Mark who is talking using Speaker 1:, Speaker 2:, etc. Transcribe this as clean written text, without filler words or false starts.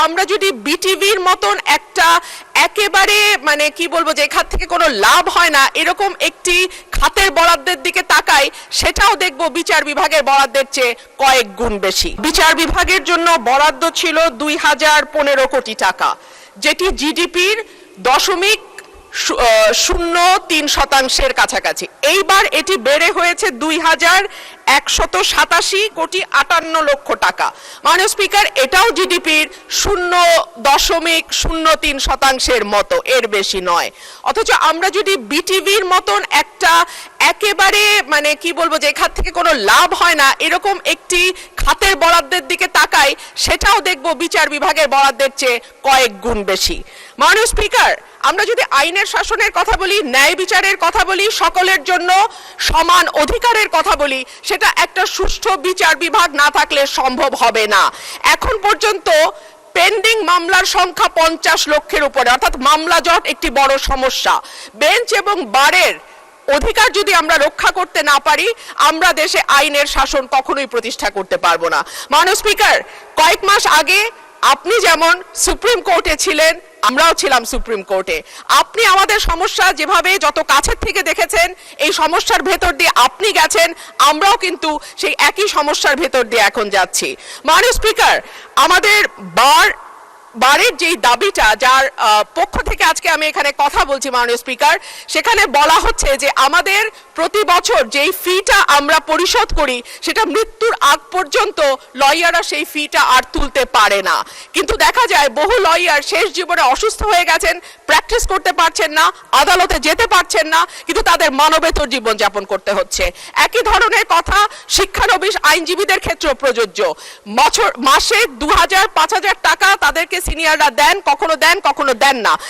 Speaker 1: আমরা যদি বিটিভির মতন একটা একেবারে মানে কি বলবো যে এখান থেকে কোনো লাভ হয় না এরকম একটি খাতের বরাদ্দের দিকে তাকাই, সেটাও দেখব বিচার বিভাগের বরাদ্দের চেয়ে কয়েক গুণ বেশি। বিচার বিভাগের জন্য বরাদ্দ ছিল 2015 কোটি টাকা, যেটি জিডিপির 0.03% কাছাকাছি। এইবার এটি বেড়ে হয়েছে 2187 কোটি 58 লক্ষ টাকা। মাননীয় স্পিকার, এটাও জিডিপির 0.03% মতো, এর বেশি নয়। অথচ আমরা যদি বিটিভির মতন একটা একেবারে মানে কি বলবো যে এখান থেকে কোনো লাভ হয় না এরকম একটি খাতের বরাদ্দের দিকে তাকাই, সেটাও দেখব বিচার বিভাগের বরাদ্দের চেয়ে কয়েক গুণ বেশি। মাননীয় স্পিকার, আমরা যদি আইনের শাসনের কথা বলি, ন্যায় বিচারের কথা বলি, সকলের জন্য সমান অধিকারের কথা বলি, সেটা একটা সুষ্ঠু বিচার বিভাগ না থাকলে সম্ভব হবে না। এখন পর্যন্ত পেন্ডিং মামলার সংখ্যা 50 লক্ষের উপরে, অর্থাৎ মামলা জট একটি বড় সমস্যা। বেঞ্চ এবং বারের অধিকার যদি আমরা রক্ষা করতে না পারি, আমরা দেশে আইনের শাসন কখনোই প্রতিষ্ঠা করতে পারবো না। মাননীয় স্পিকার, কয়েক মাস আগে আপনি যেমন সুপ্রিম কোর্টে ছিলেন, আমরাও ছিলাম সুপ্রিম কোর্টে। আপনি আমাদের সমস্যা যেভাবে যত কাছের থেকে দেখেছেন, এই সমস্যার ভেতর দিয়ে আপনি গেছেন, আমরাও কিন্তু সেই একই সমস্যার ভেতর দিয়ে এখন যাচ্ছি। মাননীয় স্পিকার, আমাদের বারের যেই দাবিটা, যার পক্ষ থেকে আজকে আমি এখানে কথা বলছি মাননীয় স্পিকার, সেখানে বলা হচ্ছে যে আমাদের প্রতি বছর যেই ফিটা আমরা পরিশোধ করি, সেটা মৃত্যুর আগ পর্যন্ত লয়াররা সেই ফিটা আর তুলতে পারে না। কিন্তু দেখা যায় বহু লয়ার শেষ জীবনে অসুস্থ হয়ে গেছেন, প্র্যাকটিস করতে পারছেন না, আদালতে যেতে পারছেন না, কিন্তু তাদের মানবেতর জীবনযাপন করতে হচ্ছে। একই ধরনের কথা শিক্ষানবিশ আইনজীবীদের ক্ষেত্রেও প্রযোজ্য। মাসে 2000-5000 টাকা তাদেরকে সিনিয়ররা দেন, কখনো দেন না।